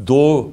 2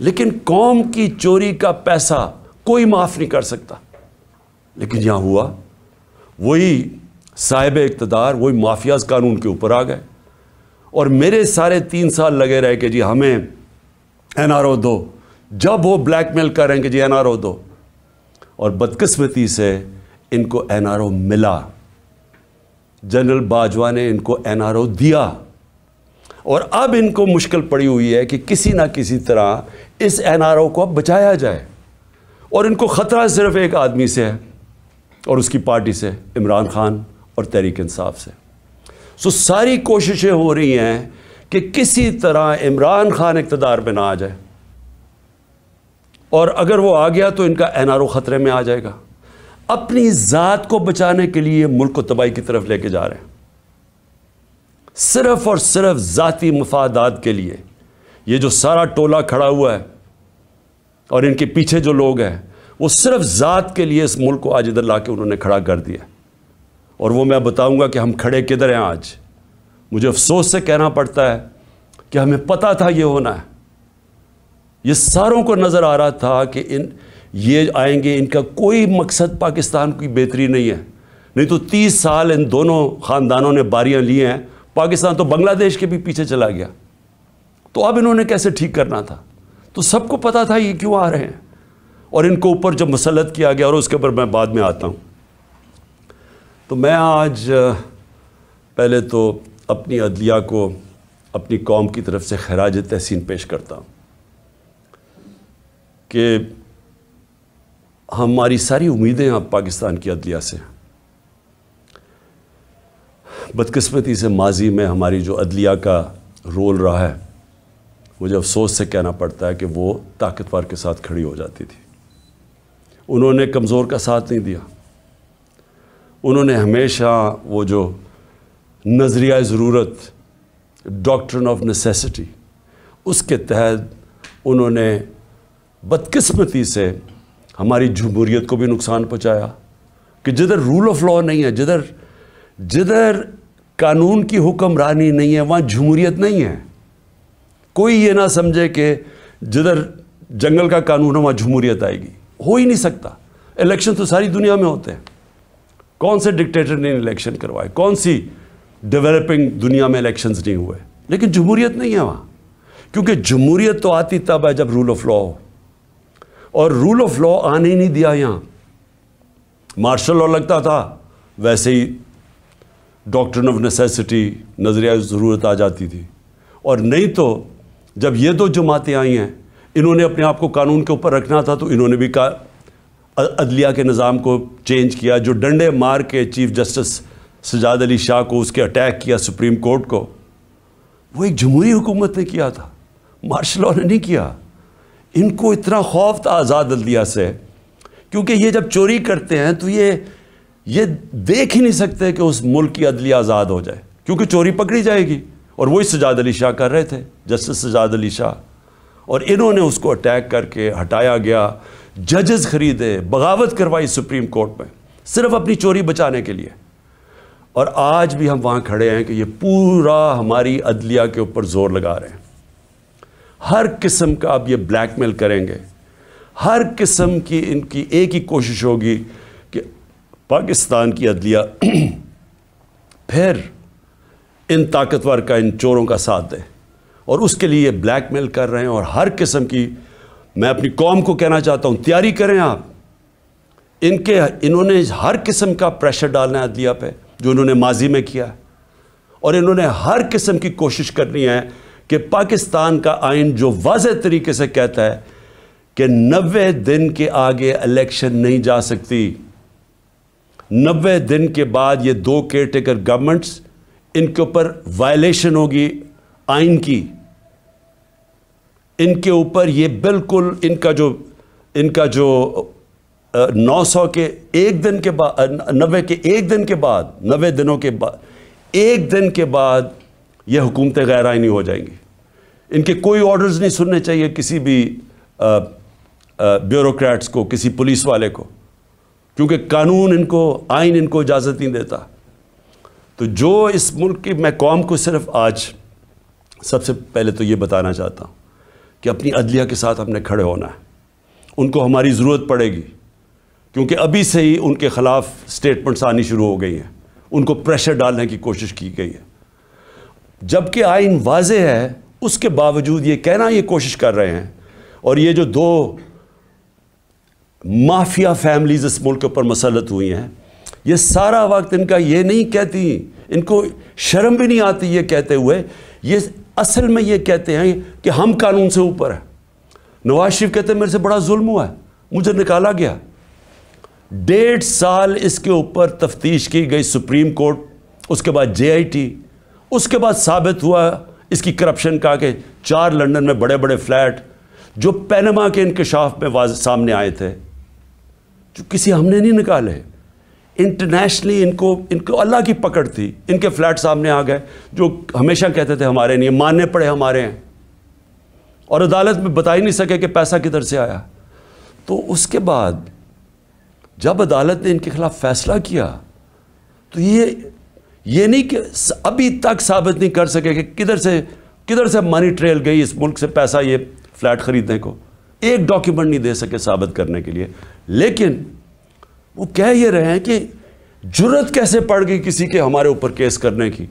لیکن قوم کی چوری کا پیسہ کوئی معاف نہیں کر سکتا. لیکن یہاں ہوا وہی صاحب اقتدار وہی مافیاز قانون کے اوپر آ گئے اور میرے سارے 3 سال لگے رہے کہ جی ہمیں این آر او دو. جب وہ بلیک میل کر رہے ہیں کہ جی این آر او دو, اور بدقسمتی سے ان کو این آر او ملا. جنرل باجوہ نے ان کو این آر او دیا اور اب ان کو مشکل پڑی ہوئی ہے کہ کسی نہ کسی طرح اس این آر او کو اب بچایا جائے. اور ان کو خطرہ صرف ایک آدمی سے ہے اور اس کی پارٹی سے, عمران خان اور تحریک انصاف سے. ساری کوششیں ہو رہی ہیں کہ کسی طرح عمران خان اقتدار پہ نہ آ جائے, اور اگر وہ آ گیا تو ان کا این آر او خطرے میں آ جائے گا. اپنی ذات کو بچانے کے لیے ملک کو تباہی کی طرف لے کے جا رہے ہیں, صرف اور صرف ذاتی مفادات کے لیے. یہ جو سارا ٹولہ کھڑا ہوا ہے اور ان کے پیچھے جو لوگ ہیں وہ صرف ذات کے لیے اس ملک کو آج ادھر لا کے انہوں نے کھڑا کر دیا. اور وہ میں بتاؤں گا کہ ہم کھڑے کدھر ہیں آج. مجھے افسوس سے کہنا پڑتا ہے کہ ہمیں پتہ تھا یہ ہونا ہے. یہ ساروں کو نظر آ رہا تھا کہ یہ آئیں گے, ان کا کوئی مقصد پاکستان کی بہتری نہیں ہے. نہیں تو 30 سال ان دونوں خاندانوں نے باریاں لی ہیں, پاکستان تو بنگلہ دیش کے بھی پیچھے چلا گیا. تو اب انہوں نے کیسے ٹھیک کرنا تھا؟ تو سب کو پتا تھا یہ کیوں آ رہے ہیں, اور ان کو اوپر جب مسلط کیا گیا, اور اس کے اوپر میں بعد میں آتا ہوں. تو میں آج پہلے تو اپنی عدلیہ کو اپنی قوم کی طرف سے خراج تحسین پیش کرتا ہوں کہ ہماری ساری امیدیں اب پاکستان کی عدلیہ سے. بدقسمتی سے ماضی میں ہماری جو عدلیہ کا رول رہا ہے, مجھے افسوس سے کہنا پڑتا ہے کہ وہ طاقتور کے ساتھ کھڑی ہو جاتی تھی. انہوں نے کمزور کا ساتھ نہیں دیا. انہوں نے ہمیشہ وہ جو نظریہ ضرورت, ڈاکٹرن آف نیسیسٹی, اس کے تحت انہوں نے بدقسمتی سے ہماری جمہوریت کو بھی نقصان پہنچایا. کہ جدھر رول آف لاء نہیں ہے, جدھر قانون کی حکمرانی نہیں ہے, وہاں جمہوریت نہیں ہے. کوئی یہ نہ سمجھے کہ جدھر جنگل کا قانون ہے وہاں جمہوریت آئے گی. ہو ہی نہیں سکتا. الیکشن تو ساری دنیا میں ہوتے ہیں. کون سے ڈکٹیٹر نے الیکشن کروائے, کون سی ڈیولپنگ دنیا میں الیکشنز نہیں ہوئے, لیکن جمہوریت نہیں ہے وہاں. کیونکہ جمہوریت تو آتی تب ہے جب رول آف لاء ہو, اور رول آف لاء آنے ہی نہیں دیا یہاں. مارشل لاء لگتا تھا, ویسے ہی ڈاکٹرن آف نیسیسٹی, نظریہ ضرورت آ جاتی تھی. اور نہیں تو جب یہ دو جماعتیں آئی ہیں, انہوں نے اپنے آپ کو قانون کے اوپر رکھنا تھا, تو انہوں نے بھی عدلیہ کے نظام کو چینج کیا. جو ڈنڈے مار کے چیف جسٹس سجاد علی شاہ کو اس کے اٹیک کیا سپریم کورٹ کو, وہ ایک جمہوری حکومت نے کیا تھا, مارشل لاء نے نہیں کیا. ان کو اتنا خوف تھا آزاد عدلیہ سے, کیونکہ یہ جب چوری کرتے ہیں تو یہ دیکھ ہی نہیں سکتے کہ اس ملک کی عدلیہ آزاد ہو جائے, کیونکہ چوری پکڑی جائے گی. اور وہی سجاد علی شاہ کر رہے تھے, جسٹس سجاد علی شاہ, اور انہوں نے اس کو اٹیک کر کے ہٹایا گیا. ججز خریدے, بغاوت کروائی سپریم کورٹ میں, صرف اپنی چوری بچانے کے لیے. اور آج بھی ہم وہاں کھڑے ہیں کہ یہ پورا ہماری عدلیہ کے اوپر زور لگا رہے ہیں. ہر قسم کا اب یہ بلیک میل کریں گے, ہر قسم کی ان کی ایک ہی کوشش ہوگی کہ پاکستان کی عدلیہ پھر ان طاقتور کا, ان چوروں کا ساتھ دے. اور اس کے لیے یہ بلیک میل کر رہے ہیں. اور ہر قسم کی, میں اپنی قوم کو کہنا چاہتا ہوں, تیاری کریں آپ. انہوں نے ہر قسم کا پریشر ڈالنا ہے عدلیہ پہ, جو انہوں نے ماضی میں کیا ہے. اور انہوں نے ہر قسم کی کوشش کرنی ہے کہ پاکستان کا آئین جو واضح طریقے سے کہتا ہے کہ 90 دن کے آگے الیکشن نہیں جا سکتی. 90 دن کے بعد یہ 2 کیئر ٹیکر گورنمنٹس, ان کے اوپر وائلیشن ہوگی آئین کی. ان کے اوپر یہ بالکل ان کا جو 900 کے ایک دن کے بعد, 90 کے ایک دن کے بعد, 90 دنوں کے بعد, ایک دن کے بعد یہ حکومتیں غیر آئینی ہو جائیں گی. ان کے کوئی آرڈرز نہیں سننے چاہیے کسی بھی بیوروکریٹس کو, کسی پولیس والے کو, کیونکہ قانون ان کو, آئین ان کو اجازت نہیں دیتا. تو جو اس ملک کی, میں قوم کو صرف آج سب سے پہلے تو یہ بتانا چاہتا ہوں کہ اپنی عدلیہ کے ساتھ ہم نے کھڑے ہونا ہے. ان کو ہماری ضرورت پڑے گی کیونکہ ابھی سے ہی ان کے خلاف سٹیٹمنٹس آنی شروع ہو گئی ہیں, ان کو پریشر ڈالنے کی کوشش کی گئی ہے. جبکہ آئین واضح ہے, اس کے باوجود یہ کہنا یہ کوشش کر رہے ہیں. اور یہ جو 2 مافیا فیملیز اس ملک کے اوپر مسلط ہوئی ہیں, یہ سارا وقت ان کا یہ نہیں کہتی, ان کو شرم بھی نہیں آتی یہ کہتے ہوئے, یہ اصل میں یہ کہتے ہیں کہ ہم قانون سے اوپر ہیں. نواز شریف کہتے ہیں میرے سے بڑا ظلم ہوا ہے, مجھے نکالا گیا. 1.5 سال اس کے اوپر تفتیش کی گئی سپریم کورٹ, اس کے بعد JIT, اس کے بعد ثابت ہوا اس کی کرپشن کا کہ 4 لندن میں بڑے بڑے فلیٹ جو پینما کے انکشاف میں سامنے آئے تھے, جو کسی ہم نے نہیں نکالے. انٹرنیشنلی ان کو اللہ کی پکڑ تھی, ان کے فلیٹ سامنے آ گئے جو ہمیشہ کہتے تھے ہمارے نہیں, ماننے پڑے ہمارے ہیں, اور عدالت میں بتا ہی نہیں سکے کہ پیسہ کدھر سے آیا. تو اس کے بعد جب عدالت نے ان کے خلاف فیصلہ کیا تو یہ نہیں کہ ابھی تک ثابت نہیں کر سکے کہ کدھر سے منی ٹریل گئی اس ملک سے پیسہ یہ فلیٹ خریدنے کو, ایک ڈاکیومنٹ نہیں دے سکے ثابت کرنے کے لیے. لیکن وہ کہہ یہ رہے ہیں کہ جرت کیسے پڑ گئی کسی کے ہمارے اوپر کیس کرنے کی,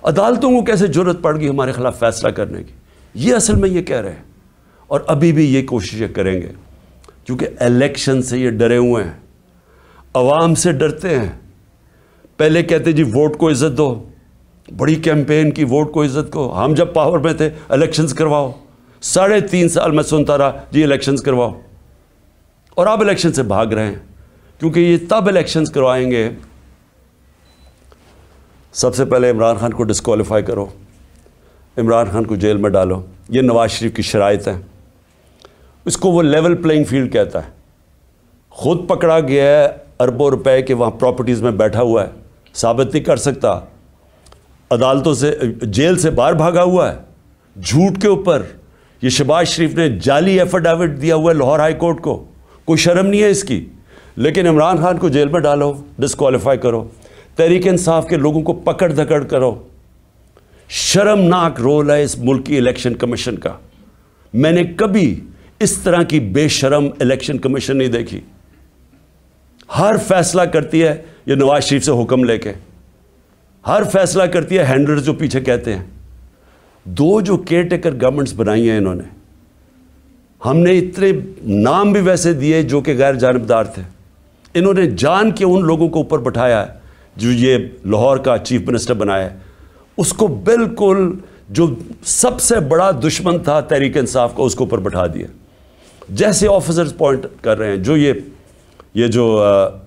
عدالتوں کو کیسے جرت پڑ گئی ہمارے خلاف فیصلہ کرنے کی. یہ اصل میں یہ کہہ رہے ہیں, اور ابھی بھی یہ کوششیں کریں گے کیونکہ الیکشن سے یہ ڈرے ہوئے ہیں, عوام سے ڈرتے ہیں. پہلے کہتے جی ووٹ کو عزت دو, بڑی کیمپین کی ووٹ کو عزت کو. ہم جب پاور میں تھے الیکشنز کرواؤ, 3.5 سال میں سنتا رہا جی الیکشنز کرواؤ, اور اب الیکشن سے بھاگ رہے ہیں کیونکہ یہ تب الیکشنز کروائیں گے. سب سے پہلے عمران خان کو ڈسکوالیفائی کرو, عمران خان کو جیل میں ڈالو, یہ نواز شریف کی شرائط ہیں. اس کو وہ لیول پلینگ فیلڈ کہتا ہے. خود پکڑا گیا ہے اربوں روپے کے وہاں پراپرٹیز میں بیٹھا ہوا ہے, ثابت نہیں کر سکتا, عدالتوں سے جیل سے باہر بھاگا ہوا ہے جھوٹ کے اوپر. یہ شہباز شریف نے جعلی ایفیڈیوٹ دیا ہوا ہے لاہور ہائی کورٹ کو, کوئی شرم نہیں ہے اس کی. لیکن عمران خان کو جیل میں ڈالو, ڈسکوالیفائی کرو, تحریک انصاف کے لوگوں کو پکڑ دھکڑ کرو. شرمناک رول ہے اس ملک کی الیکشن کمیشن کا. میں نے کبھی اس طرح کی بے شرم الیکشن کمیشن نہیں دیکھی. ہر فیصلہ کرتی ہے یہ نواز شریف سے حکم لے کے, ہر فیصلہ کرتی ہے ہینڈلرز جو پیچھے کہتے ہیں. 2 جو کیئر ٹیکر گورنمنٹس بنائی ہیں انہوں نے, ہم نے اتنے نام بھی ویسے دیے جو کہ غیر جانبدار تھے. انہوں نے جان کے ان لوگوں کو اوپر بٹھایا ہے جو یہ لاہور کا چیف منسٹر بنایا ہے, اس کو بالکل جو سب سے بڑا دشمن تھا تحریک انصاف کا اس کو اوپر بٹھا دیا. جیسے آفیسرز پوائنٹ کر رہے ہیں, جو یہ جو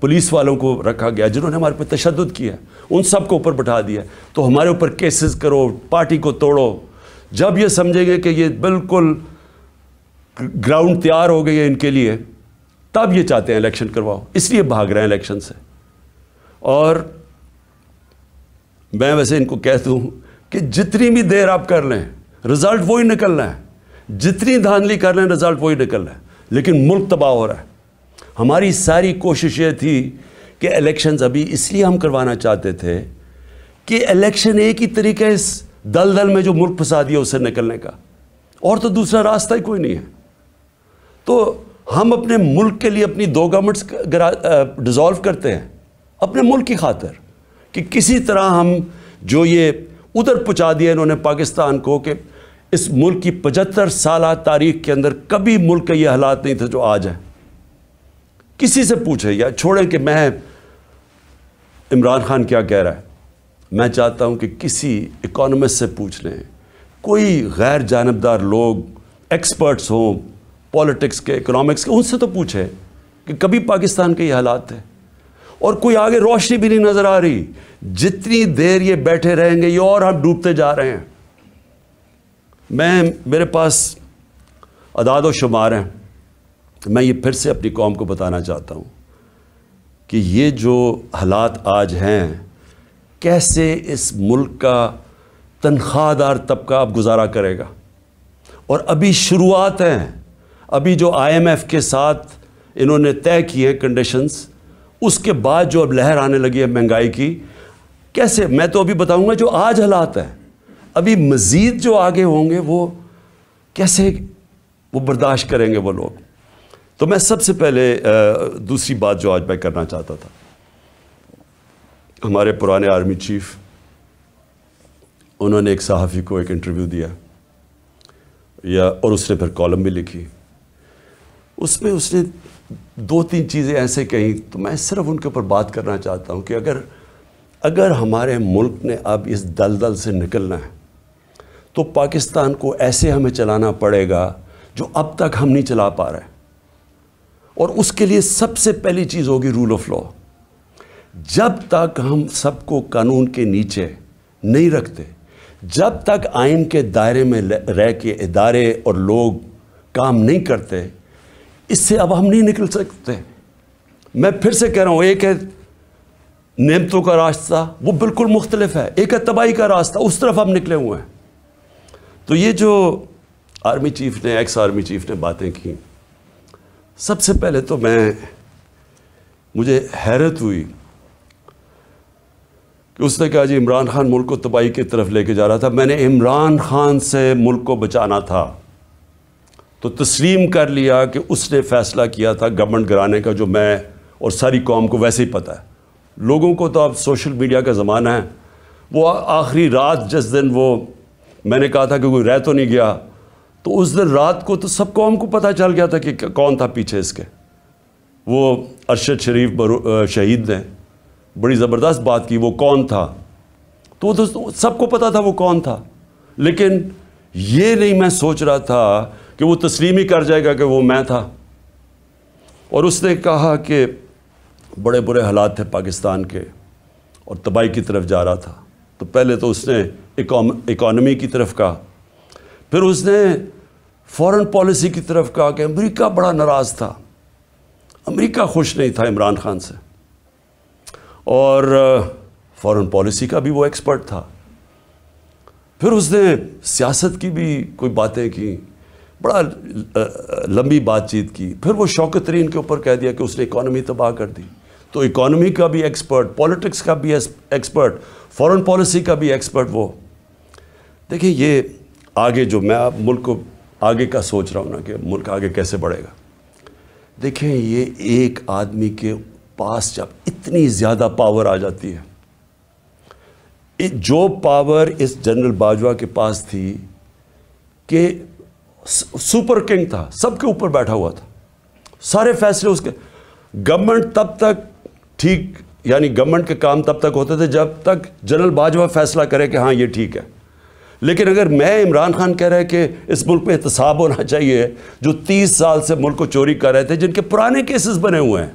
پولیس والوں کو رکھا گیا جنہوں نے ہمارے پہ تشدد کیا, ان سب کو اوپر بٹھا دیا. تو ہمارے اوپر کیسز کرو, پارٹی کو توڑو. جب یہ سمجھیں گے کہ یہ بالکل گراؤنڈ تیار ہو گئی ہے ان کے لیے, تب یہ چاہتے ہیں الیکشن کرواؤ, اس لیے بھاگ رہے ہیں الیکشن سے. اور میں ویسے ان کو کہتا ہوں کہ جتنی بھی دیر آپ کر لیں رزلٹ وہی نکلنا ہے, جتنی دھاندلی کر لیں رزلٹ وہی نکلنا ہے. لیکن ملک تباہ ہو رہا ہے. ہماری ساری کوشش یہ تھی کہ الیکشنز ابھی اس لیے ہم کروانا چاہتے تھے کہ الیکشن ایک ہی طریقہ اس دلدل میں جو ملک پھنسا دیا اس سے نکلنے کا, اور تو دوسرا راستہ ہی کوئی نہیں ہے. تو ہم اپنے ملک کے لیے اپنی 2 گورنمنٹس ڈیزالو کرتے ہیں اپنے ملک کی خاطر, کہ کسی طرح ہم جو یہ ادھر پہنچا دیا انہوں نے پاکستان کو, کہ اس ملک کی 75 سالہ تاریخ کے اندر کبھی ملک کا یہ حالات نہیں تھے جو آج ہیں. کسی سے پوچھیں یا چھوڑیں کہ میں عمران خان کیا کہہ رہا ہے, میں چاہتا ہوں کہ کسی اکانومسٹ سے پوچھ لیں, کوئی غیر جانبدار لوگ ایکسپرٹس ہوں پالیٹکس کے, اکنامکس کے, ان سے تو پوچھیں کہ کبھی پاکستان کے یہ حالات تھے. اور کوئی آگے روشنی بھی نہیں نظر آ رہی. جتنی دیر یہ بیٹھے رہیں گے یہ اور ہم ڈوبتے جا رہے ہیں. میرے پاس اعداد و شمار ہیں, میں یہ پھر سے اپنی قوم کو بتانا چاہتا ہوں کہ یہ جو حالات آج ہیں, کیسے اس ملک کا تنخواہ دار طبقہ اب گزارا کرے گا. اور ابھی شروعات ہیں, ابھی جو IMF کے ساتھ انہوں نے طے کی ہیں کنڈیشنز, اس کے بعد جو اب لہر آنے لگی ہے مہنگائی کی, کیسے, میں تو ابھی بتاؤں گا جو آج حالات ہیں, ابھی مزید جو آگے ہوں گے وہ کیسے وہ برداشت کریں گے وہ لوگ. تو میں سب سے پہلے دوسری بات جو آج میں کرنا چاہتا تھا، ہمارے پرانے آرمی چیف، انہوں نے ایک صحافی کو ایک انٹرویو دیا اور اس نے پھر کالم بھی لکھی. اس میں اس نے 2-3 چیزیں ایسے کہیں، تو میں صرف ان کے اوپر بات کرنا چاہتا ہوں کہ اگر ہمارے ملک نے اب اس دلدل سے نکلنا ہے تو پاکستان کو ایسے ہمیں چلانا پڑے گا جو اب تک ہم نہیں چلا پا رہے. اور اس کے لیے سب سے پہلی چیز ہوگی رول آف لا. جب تک ہم سب کو قانون کے نیچے نہیں رکھتے، جب تک آئین کے دائرے میں رہ کے ادارے اور لوگ کام نہیں کرتے، اس سے اب ہم نہیں نکل سکتے. میں پھر سے کہہ رہا ہوں، ایک ہے نعمتوں کا راستہ، وہ بالکل مختلف ہے. ایک ہے تباہی کا راستہ، اس طرف ہم نکلے ہوئے ہیں. تو یہ جو آرمی چیف نے، ایکس آرمی چیف نے باتیں کی، سب سے پہلے تو مجھے حیرت ہوئی کہ اس نے کہا جی عمران خان ملک کو تباہی کی طرف لے کے جا رہا تھا. میں نے عمران خان سے ملک کو بچانا تھا تو تسلیم کر لیا کہ اس نے فیصلہ کیا تھا گورنمنٹ گرانے کا، جو میں اور ساری قوم کو ویسے ہی پتہ ہے. لوگوں کو تو اب سوشل میڈیا کا زمانہ ہے. وہ آخری رات جس دن میں نے کہا تھا کہ کوئی رہ تو نہیں گیا، تو اس دن رات کو تو سب قوم کو پتہ چل گیا تھا کہ کون تھا پیچھے اس کے. وہ ارشد شریف شہید نے بڑی زبردست بات کی، وہ کون تھا، تو سب کو پتہ تھا وہ کون تھا. لیکن یہ نہیں میں سوچ رہا تھا کہ وہ تسلیم ہی کر جائے گا کہ وہ میں تھا. اور اس نے کہا کہ بڑے برے حالات تھے پاکستان کے اور تباہی کی طرف جا رہا تھا. تو پہلے تو اس نے اکانومی کی طرف کہا، پھر اس نے فورن پالیسی کی طرف کہا کہ امریکہ بڑا ناراض تھا، امریکہ خوش نہیں تھا عمران خان سے، اور فورن پالیسی کا بھی وہ ایکسپرٹ تھا. پھر اس نے سیاست کی بھی کوئی باتیں کی، بڑا لمبی بات چیت کی. پھر وہ شوکت ترین کے اوپر کہہ دیا کہ اس نے اکانومی تباہ کر دی. تو اکانومی کا بھی ایکسپرٹ، پولیٹکس کا بھی ایکسپرٹ، فورن پالیسی کا بھی ایکسپرٹ. وہ دیکھیں، یہ آگے جو میں اب ملک کو آگے کا سوچ رہا ہوں نا کہ ملک آگے کیسے بڑھے گا. دیکھیں، یہ ایک آدمی کے پاس جب اتنی زیادہ پاور آ جاتی ہے، جو پاور اس جنرل باجوہ کے پاس تھی کہ سپر کنگ تھا، سب کے اوپر بیٹھا ہوا تھا، سارے فیصلے اس کے. گورنمنٹ تب تک ٹھیک، یعنی گورنمنٹ کے کام تب تک ہوتے تھے جب تک جنرل باجوہ فیصلہ کرے کہ ہاں یہ ٹھیک ہے. لیکن اگر میں عمران خان کہہ رہے کہ اس ملک میں احتساب ہونا چاہیے، جو 30 سال سے ملک کو چوری کر رہے تھے، جن کے پرانے کیسز بنے ہوئے ہیں،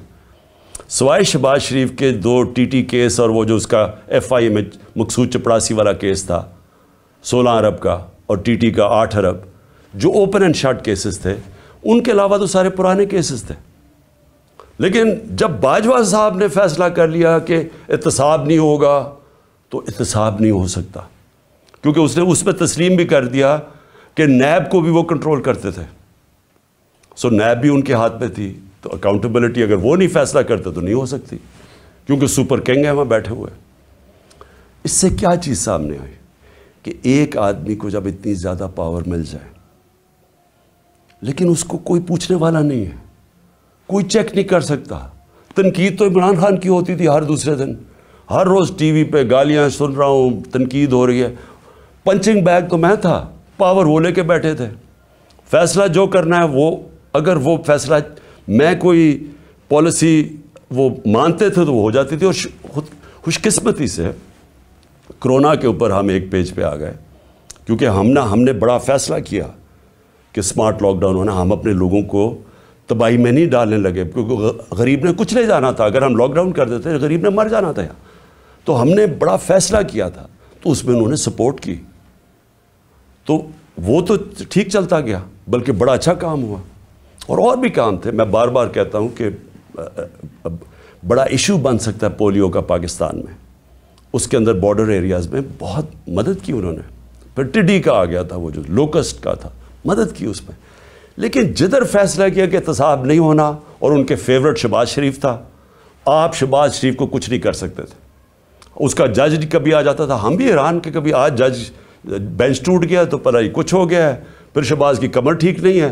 سوائے شہباز شریف کے 2 TT کیس اور وہ جو اس کا FI میں مقصود چپڑاسی والا کیس تھا 16 ارب کا، اور TT کا 8 ارب، جو اوپن اینڈ شٹ کیسز تھے، ان کے علاوہ تو سارے پرانے کیسز تھے. لیکن جب باجوہ صاحب نے فیصلہ کر لیا کہ احتساب نہیں ہوگا، تو احتساب نہیں ہو سکتا، کیونکہ اس نے اس میں تسلیم بھی کر دیا کہ نیب کو بھی وہ کنٹرول کرتے تھے. سو نیب بھی ان کے ہاتھ میں تھی، تو اکاؤنٹیبلٹی اگر وہ نہیں فیصلہ کرتے تو نہیں ہو سکتی، کیونکہ سپر کنگ ہیں وہاں بیٹھے ہوئے. اس سے کیا چیز سامنے آئی کہ ایک آدمی کو جب اتنی زیادہ پاور مل جائے، لیکن اس کو کوئی پوچھنے والا نہیں ہے، کوئی چیک نہیں کر سکتا. تنقید تو عمران خان کی ہوتی تھی ہر دوسرے دن، ہر روز ٹی وی پہ گالیاں سن رہا ہوں، تنقید ہو رہی ہے. پنچنگ بیگ تو میں تھا، پاور وہ لے کے بیٹھے تھے. فیصلہ جو کرنا ہے وہ، اگر وہ فیصلہ میں کوئی پالیسی وہ مانتے تھے تو وہ ہو جاتی تھی. اور خوش قسمتی سے کرونا کے اوپر ہم ایک پیج پہ آ گئے، کیونکہ ہم نے بڑا فیصلہ کیا کہ سمارٹ لاک ڈاؤن ہونا. ہم اپنے لوگوں کو تباہی میں نہیں ڈالنے لگے، کیونکہ غریب نے کچھ نہیں جانا تھا. اگر ہم لاک ڈاؤن کر دیتے غریب نے مر جانا تھا. تو ہم نے بڑا فیصلہ کیا تھا، تو اس میں انہوں نے سپورٹ کی، تو وہ تو ٹھیک چلتا گیا، بلکہ بڑا اچھا کام ہوا. اور بھی کام تھے. میں بار بار کہتا ہوں کہ بڑا ایشو بن سکتا ہے پولیو کا پاکستان میں. اس کے اندر بارڈر ایریاز میں بہت مدد کی انہوں نے. پھر ٹڈی کا آ گیا تھا، وہ جو لوکسٹ کا تھا، مدد کی اس میں. لیکن جدھر فیصلہ کیا کہ احتساب نہیں ہونا، اور ان کے فیورٹ شہباز شریف تھا، آپ شہباز شریف کو کچھ نہیں کر سکتے تھے. اس کا جج کبھی آ جاتا تھا، ہم بھی حیران کہ کبھی آج جج بینچ ٹوٹ گیا تو پتہ ہی کچھ ہو گیا ہے، پھر شہباز کی کمر ٹھیک نہیں ہے،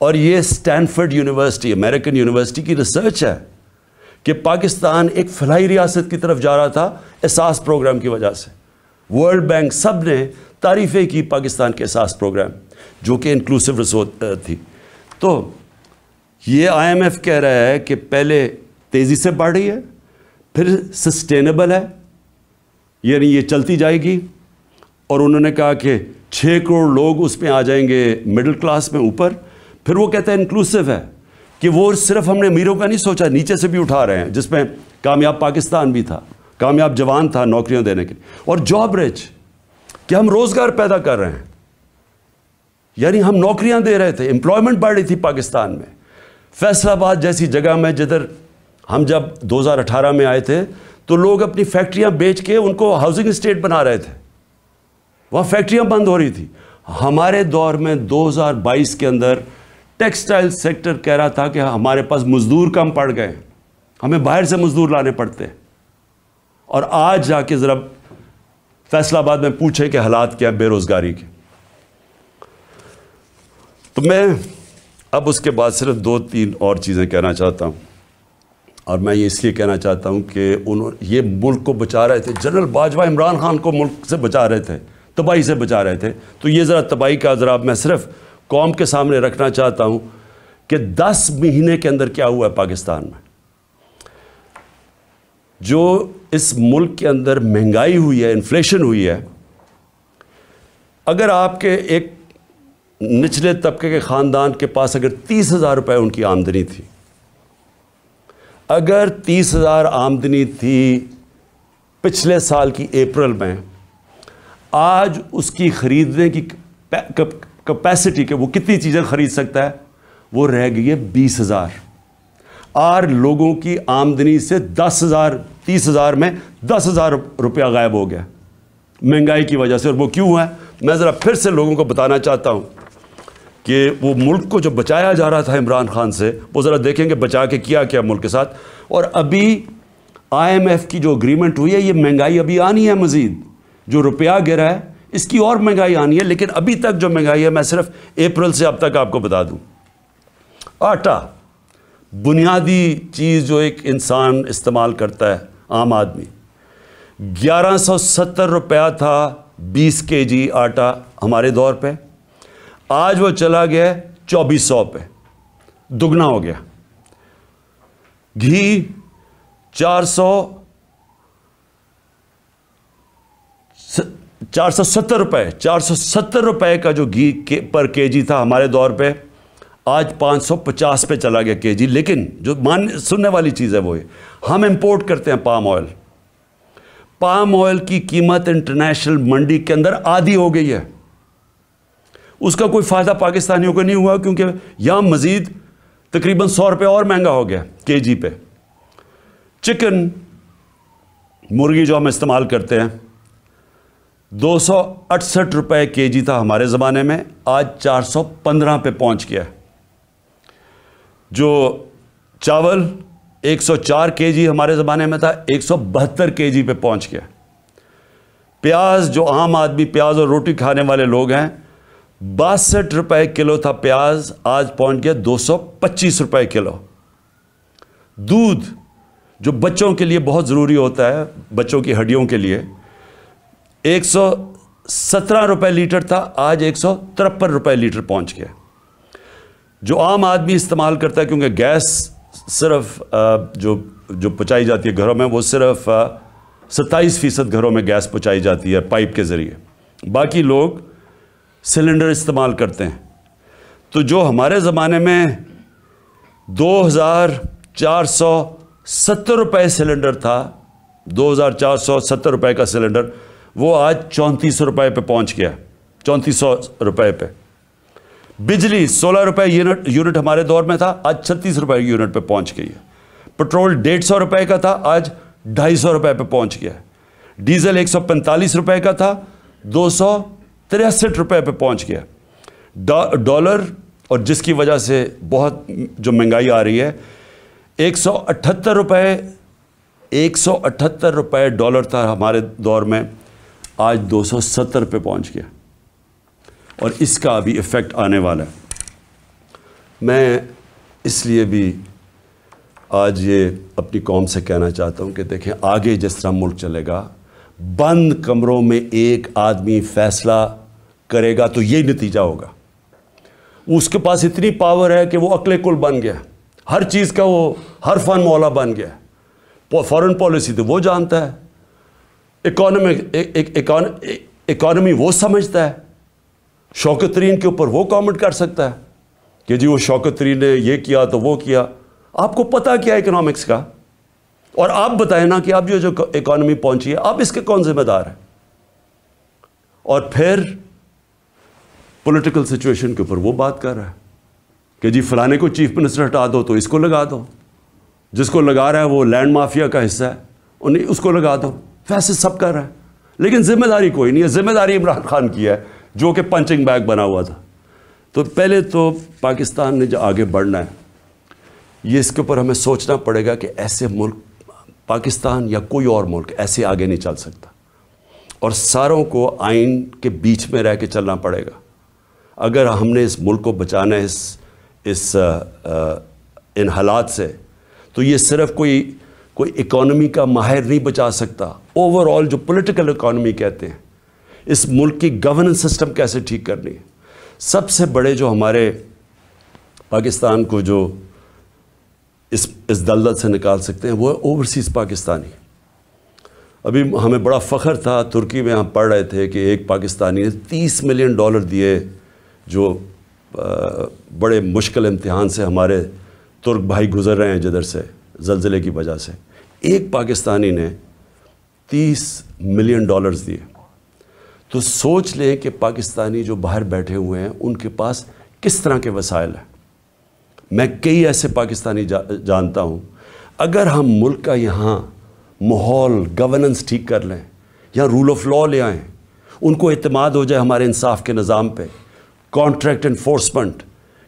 اور یہ اسٹینفورڈ یونیورسٹی, امریکن یونیورسٹی کی ریسرچ ہے کہ پاکستان ایک فلاحی ریاست کی طرف جا رہا تھا احساس پروگرام کی وجہ سے. ورلڈ بینک سب نے تعریفیں کی پاکستان کے احساس پروگرام, جو کہ انکلوسیو تھی. تو یہ IMF کہہ رہا ہے کہ پہلے تیزی سے بڑھ رہی ہے, پھر سسٹینیبل ہے, یعنی یہ چلتی جائے گی. اور انہوں نے کہا کہ 6 کروڑ لوگ اس میں آ جائیں گے مڈل کلاس میں اوپر. پھر وہ کہتا ہے انکلوسیو ہے, کہ وہ صرف ہم نے امیروں کا نہیں سوچا, نیچے سے بھی اٹھا رہے ہیں, جس میں کامیاب پاکستان بھی تھا, کامیاب جوان تھا نوکریاں دینے کے لیے. اور جاب رچ, کہ ہم روزگار پیدا کر رہے ہیں, یعنی ہم نوکریاں دے رہے تھے, امپلائمنٹ بڑھ رہی تھی پاکستان میں. فیصل آباد جیسی جگہ میں, جدھر ہم جب 2018 میں آئے تھے تو لوگ اپنی فیکٹریاں بیچ کے ان کو ہاؤسنگ اسٹیٹ بنا رہے تھے, وہاں فیکٹریاں بند ہو رہی تھی. ہمارے دور میں 2022 کے اندر ٹیکسٹائل سیکٹر کہہ رہا تھا کہ ہمارے پاس مزدور کم پڑ گئے, ہمیں باہر سے مزدور لانے پڑتے. اور آج جا کے ذرا فیصل آباد میں پوچھے کہ حالات کیا بے روزگاری کے. تو میں اب اس کے بعد صرف 2-3 اور چیزیں کہنا چاہتا ہوں, اور میں یہ اس لیے کہنا چاہتا ہوں کہ یہ ملک کو بچا رہے تھے. جنرل باجوہ عمران خان کو ملک سے بچا رہے تھے, تباہی سے بچا رہے تھے. تو یہ ذرا تباہی کا ذرا میں صرف قوم کے سامنے رکھنا چاہتا ہوں کہ 10 مہینے کے اندر کیا ہوا ہے پاکستان میں. جو اس ملک کے اندر مہنگائی ہوئی ہے, انفلیشن ہوئی ہے. اگر آپ کے ایک نچلے طبقے کے خاندان کے پاس اگر 30,000 روپے ان کی آمدنی تھی, اگر 30,000 آمدنی تھی پچھلے سال کی اپریل میں, آج اس کی خریدنے کی کیپیسٹی کہ وہ کتنی چیزیں خرید سکتا ہے, وہ رہ گئی ہے 20,000. اور لوگوں کی آمدنی سے 10,000, 30,000 میں 10,000 روپیہ غائب ہو گیا مہنگائی کی وجہ سے. اور وہ کیوں ہے, میں ذرا پھر سے لوگوں کو بتانا چاہتا ہوں کہ وہ ملک کو جو بچایا جا رہا تھا عمران خان سے, وہ ذرا دیکھیں کہ بچا کے کیا کیا ملک کے ساتھ. اور ابھی IMF کی جو اگریمنٹ ہوئی ہے, یہ مہنگائی ابھی آنی ہے مزید, جو روپیہ گرا ہے اس کی اور مہنگائی آنی ہے. لیکن ابھی تک جو مہنگائی ہے, میں صرف اپریل سے اب تک آپ کو بتا دوں. آٹا, بنیادی چیز جو ایک انسان استعمال کرتا ہے, عام آدمی, 1170 روپیہ تھا 20 kg آٹا ہمارے دور پہ. آج وہ چلا گیا 2400 پہ, دگنا ہو گیا. گھی 470 روپے, 470 روپے کا جو گھی پر kg تھا ہمارے دور پہ, آج 550 پہ چلا گیا kg. لیکن جو سننے والی چیز ہے وہ ہم امپورٹ کرتے ہیں پام آئل. پام آئل کی قیمت انٹرنیشنل منڈی کے اندر آدھی ہو گئی ہے. اس کا کوئی فائدہ پاکستانیوں کو نہیں ہوا, کیونکہ یہاں مزید تقریباً 100 روپے اور مہنگا ہو گیا kg پہ. چکن, مرغی جو ہم استعمال کرتے ہیں, 268 روپے kg تھا ہمارے زمانے میں, آج 415 پہ پہنچ گیا. جو چاول 104 kg ہمارے زمانے میں تھا, 172 kg پہ پہنچ گیا. پیاز, جو عام آدمی پیاز اور روٹی کھانے والے لوگ ہیں, 62 روپے کلو تھا پیاز, آج پہنچ گیا 225 روپے کلو. دودھ, جو بچوں کے لیے بہت ضروری ہوتا ہے, بچوں کی ہڈیوں کے لیے, 117 روپے لیٹر تھا, آج 153 روپے لیٹر پہنچ گیا. جو عام آدمی استعمال کرتا ہے, کیونکہ گیس صرف جو پہنچائی جاتی ہے گھروں میں, وہ صرف 27% گھروں میں گیس پہنچائی جاتی ہے پائپ کے ذریعے, باقی لوگ سلنڈر استعمال کرتے ہیں. تو جو ہمارے زمانے میں 2470 روپے سلنڈر تھا, 2470 روپے کا سلنڈر, وہ آج 3400 روپے پہ پہنچ گیا, 3400 روپے پہ. بجلی 16 روپے یونٹ ہمارے دور میں تھا, آج 36 روپے یونٹ پہ پہنچ گئی ہے. پٹرول 150 روپے کا تھا, آج 250 روپے پہ پہنچ گیا. ڈیزل 145 روپے کا تھا, 263 روپے پہ پہنچ گیا. ڈالر, اور جس کی وجہ سے بہت جو مہنگائی آ رہی ہے, 178 روپے ڈالر تھا ہمارے دور میں, آج 270 پہ پہنچ گیا. اور اس کا ابھی ایفیکٹ آنے والا ہے. میں اس لیے بھی آج یہ اپنی قوم سے کہنا چاہتا ہوں کہ دیکھیں آگے جس طرح ملک چلے گا، بند کمروں میں ایک آدمی فیصلہ کرے گا تو یہ نتیجہ ہوگا. اس کے پاس اتنی پاور ہے کہ وہ عقل کل بن گیا، ہر چیز کا وہ ہر فن مولا بن گیا. فارن پالیسی تو وہ جانتا ہے، اکانومی وہ سمجھتا ہے، شوکت ترین کے اوپر وہ کامنٹ کر سکتا ہے کہ جی وہ شوکت ترین نے یہ کیا تو وہ کیا. آپ کو پتہ کیا اکنامکس کا؟ اور آپ بتائیں نا کہ آپ جو اکانومی پہنچی ہے آپ اس کے کون ذمہ دار ہیں؟ اور پھر پولیٹیکل سچویشن کے اوپر وہ بات کر رہا ہے کہ جی فلانے کو چیف منسٹر ہٹا دو تو اس کو لگا دو، جس کو لگا رہا ہے وہ لینڈ مافیا کا حصہ ہے اس کو لگا دو. فیصلے سب کر رہا ہے لیکن ذمہ داری کوئی نہیں ہے. ذمہ داری عمران خان کی ہے جو کہ پنچنگ بیگ بنا ہوا تھا. تو پہلے تو پاکستان نے جو آگے بڑھنا ہے یہ اس کے اوپر ہمیں سوچنا پڑے گا کہ ایسے ملک پاکستان یا کوئی اور ملک ایسے آگے نہیں چل سکتا، اور ساروں کو آئین کے بیچ میں رہ کے چلنا پڑے گا. اگر ہم نے اس ملک کو بچانا ہے ان حالات سے تو یہ صرف کوئی اکانومی کا ماہر نہیں بچا سکتا. اوور آل جو پولیٹیکل اکانومی کہتے ہیں، اس ملک کی گورننس سسٹم کیسے ٹھیک کرنی ہے. سب سے بڑے جو ہمارے پاکستان کو جو اس دلدل سے نکال سکتے ہیں وہ اوورسیز پاکستانی. ابھی ہمیں بڑا فخر تھا، ترکی میں ہم پڑھ رہے تھے کہ ایک پاکستانی نے $30 ملین دیے، جو بڑے مشکل امتحان سے ہمارے ترک بھائی گزر رہے ہیں جدھر سے زلزلے کی وجہ سے. ایک پاکستانی نے $30 ملین دیے. تو سوچ لیں کہ پاکستانی جو باہر بیٹھے ہوئے ہیں ان کے پاس کس طرح کے وسائل ہیں. میں کئی ایسے پاکستانی جانتا ہوں. اگر ہم ملک کا یہاں ماحول گورننس ٹھیک کر لیں یا رول آف لا لے آئیں، ان کو اعتماد ہو جائے ہمارے انصاف کے نظام پہ، کانٹریکٹ انفورسمنٹ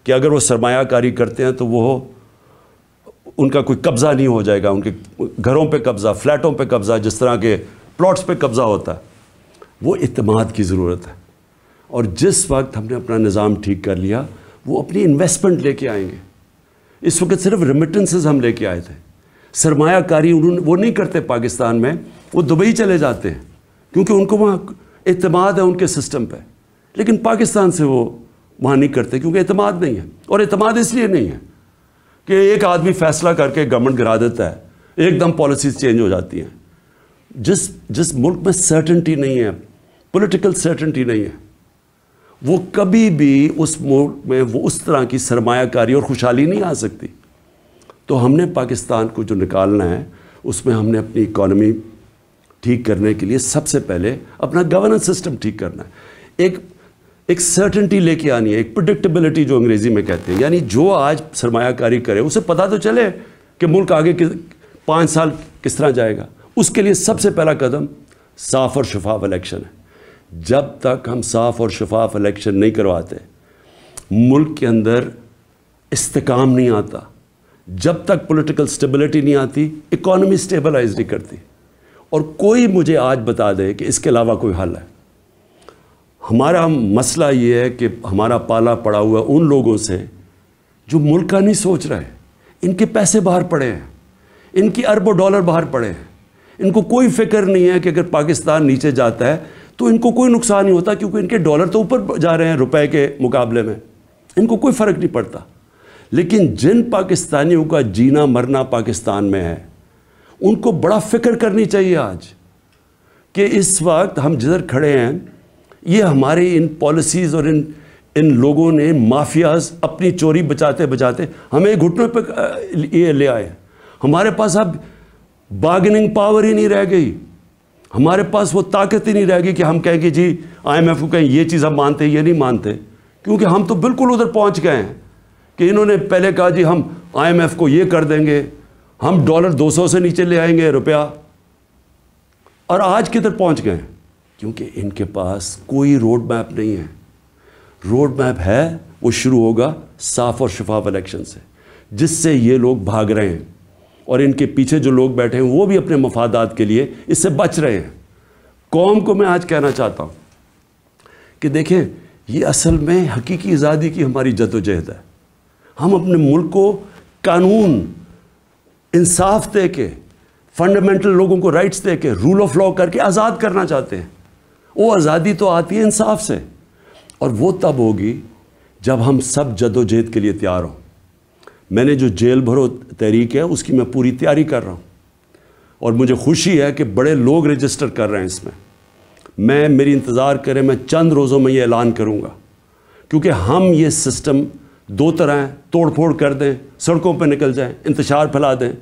کہ اگر وہ سرمایہ کاری کرتے ہیں تو وہ ان کا کوئی قبضہ نہیں ہو جائے گا، ان کے گھروں پہ قبضہ، فلیٹوں پہ قبضہ، جس طرح کے پلاٹس پہ قبضہ ہوتا ہے. وہ اعتماد کی ضرورت ہے. اور جس وقت ہم نے اپنا نظام ٹھیک کر لیا وہ اپنی انویسٹمنٹ لے کے آئیں گے. اس وقت صرف ریمیٹنسز ہم لے کے آئے تھے، سرمایہ کاری وہ نہیں کرتے پاکستان میں، وہ دبئی چلے جاتے ہیں کیونکہ ان کو وہاں اعتماد ہے ان کے سسٹم پہ. لیکن پاکستان سے وہ وہاں نہیں کرتے کیونکہ اعتماد نہیں ہے. اور اعتماد اس لیے نہیں ہے کہ ایک آدمی فیصلہ کر کے گورنمنٹ گرا دیتا ہے، ایک دم پالیسیز چینج ہو جاتی ہیں. جس ملک میں سرٹنٹی نہیں ہے، پولیٹیکل سرٹنٹی نہیں ہے، وہ کبھی بھی اس ملک میں وہ اس طرح کی سرمایہ کاری اور خوشحالی نہیں آ سکتی. تو ہم نے پاکستان کو جو نکالنا ہے اس میں ہم نے اپنی اکانومی ٹھیک کرنے کے لیے سب سے پہلے اپنا گورننس سسٹم ٹھیک کرنا ہے. ایک سرٹنٹی لے کے آنی ہے، ایک پریڈکٹیبلٹی جو انگریزی میں کہتے ہیں. یعنی جو آج سرمایہ کاری کرے اسے پتہ تو چلے کہ ملک آگے 5 سال کس طرح جائے گا. اس کے لیے سب سے پہلا قدم صاف اور شفاف الیکشن ہے. جب تک ہم صاف اور شفاف الیکشن نہیں کرواتے ملک کے اندر استحکام نہیں آتا. جب تک پولیٹیکل سٹیبلٹی نہیں آتی اکانومی سٹیبلائز نہیں کرتی. اور کوئی مجھے آج بتا دے کہ اس کے علاوہ کوئی حل ہے. ہمارا مسئلہ یہ ہے کہ ہمارا پالا پڑا ہوا ان لوگوں سے جو ملک کا نہیں سوچ رہے. ان کے پیسے باہر پڑے ہیں، ان کی اربوں ڈالر باہر پڑے ہیں. ان کو کوئی فکر نہیں ہے کہ اگر پاکستان نیچے جاتا ہے تو ان کو کوئی نقصان نہیں ہوتا کیونکہ ان کے ڈالر تو اوپر جا رہے ہیں روپے کے مقابلے میں، ان کو کوئی فرق نہیں پڑتا. لیکن جن پاکستانیوں کا جینا مرنا پاکستان میں ہے ان کو بڑا فکر کرنی چاہیے آج کہ اس وقت ہم جدھر کھڑے ہیں یہ ہمارے ان پالیسیز اور ان لوگوں نے مافیاز اپنی چوری بچاتے بچاتے ہمیں گھٹنوں پہ یہ لے آئے. ہمارے پاس اب بارگننگ پاور ہی نہیں رہ گئی، ہمارے پاس وہ طاقت ہی نہیں رہ گئی کہ ہم کہیں کہ جی IMF کو کہیں یہ چیز ہم مانتے ہیں، یہ نہیں مانتے. کیونکہ ہم تو بالکل ادھر پہنچ گئے ہیں کہ انہوں نے پہلے کہا جی ہم IMF کو یہ کر دیں گے، ہم ڈالر 200 سے نیچے لے آئیں گے روپیہ. اور آج کدھر پہنچ گئے ہیں؟ کیونکہ ان کے پاس کوئی روڈ میپ نہیں ہے. روڈ میپ ہے وہ شروع ہوگا صاف اور شفاف الیکشن سے، جس سے یہ لوگ بھاگ رہے ہیں اور ان کے پیچھے جو لوگ بیٹھے ہیں وہ بھی اپنے مفادات کے لیے اس سے بچ رہے ہیں. قوم کو میں آج کہنا چاہتا ہوں کہ دیکھیں یہ اصل میں حقیقی آزادی کی ہماری جد و جہد ہے. ہم اپنے ملک کو قانون انصاف دے کے فنڈامنٹل لوگوں کو رائٹس دے کے رول آف لا کر کے آزاد کرنا چاہتے ہیں. وہ آزادی تو آتی ہے انصاف سے, اور وہ تب ہوگی جب ہم سب جد و جہد کے لیے تیار ہوں. میں نے جو جیل بھرو تحریک ہے اس کی میں پوری تیاری کر رہا ہوں, اور مجھے خوشی ہے کہ بڑے لوگ رجسٹر کر رہے ہیں اس میں میری انتظار کریں, میں چند روزوں میں یہ اعلان کروں گا, کیونکہ ہم یہ سسٹم دو طرح ہیں, توڑ پھوڑ کر دیں, سڑکوں پہ نکل جائیں, انتشار پھیلا دیں,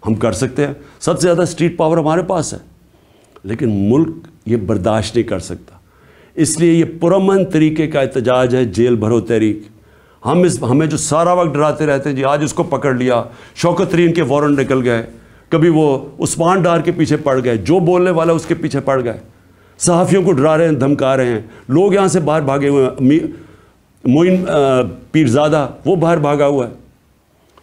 ہم کر سکتے ہیں. سب سے زیادہ اسٹریٹ پاور ہمارے پاس ہے, لیکن ملک یہ برداشت نہیں کر سکتا. اس لیے یہ پرامن طریقے کا احتجاج ہے جیل بھرو تحریک. ہمیں جو سارا وقت ڈراتے رہتے ہیں, جی آج اس کو پکڑ لیا, شوکت ترین کے وارنٹ نکل گئے, کبھی وہ عثمان ڈار کے پیچھے پڑ گئے, جو بولنے والا اس کے پیچھے پڑ گئے, صحافیوں کو ڈرا رہے ہیں, دھمکا رہے ہیں, لوگ یہاں سے باہر بھاگے ہوئے ہیں. معین پیرزادہ وہ باہر بھاگا ہوا ہے,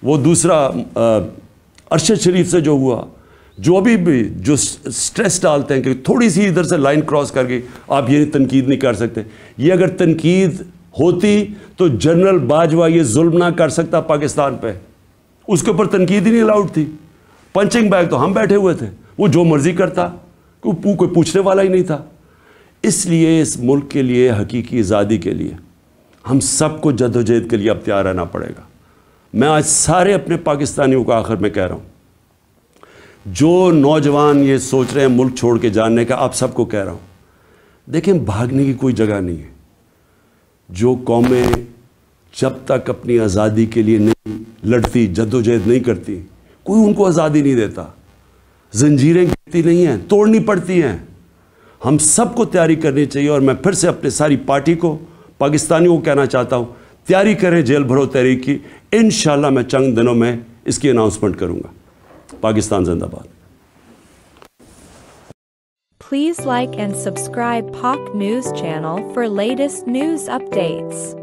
وہ دوسرا ارشد شریف سے جو ہوا, جو ابھی بھی جو سٹریس ڈالتے ہیں کہ تھوڑی سی ادھر سے لائن کراس کر گئی آپ یہ تنقید نہیں کر سکتے. یہ اگر تنقید ہوتی تو جنرل باجوہ یہ ظلم نہ کر سکتا پاکستان پہ, اس کے اوپر تنقید ہی نہیں الاؤڈ تھی. پنچنگ بیگ تو ہم بیٹھے ہوئے تھے, وہ جو مرضی کرتا, کوئی پوچھنے والا ہی نہیں تھا. اس لیے اس ملک کے لیے حقیقی آزادی کے لیے ہم سب کو جد و جہد کے لیے اب تیار رہنا پڑے گا. میں آج سارے اپنے پاکستانیوں کو آخر میں کہہ رہا ہوں, جو نوجوان یہ سوچ رہے ہیں ملک چھوڑ کے جانے کا, آپ سب کو کہہ رہا ہوں, دیکھیں بھاگنے کی کوئی جگہ نہیں ہے. جو قومیں جب تک اپنی آزادی کے لیے نہیں لڑتی, جد و جہد نہیں کرتی, کوئی ان کو آزادی نہیں دیتا. زنجیریں گرتی نہیں ہیں, توڑنی پڑتی ہیں. ہم سب کو تیاری کرنی چاہیے, اور میں پھر سے اپنے ساری پارٹی کو, پاکستانیوں کو کہنا چاہتا ہوں, تیاری کریں جیل بھرو تحریک کی. انشاءاللہ میں چند دنوں میں اس کی اناؤنسمنٹ کروں گا. پاکستان زندہ باد. Please like and subscribe Pak News channel for latest news updates.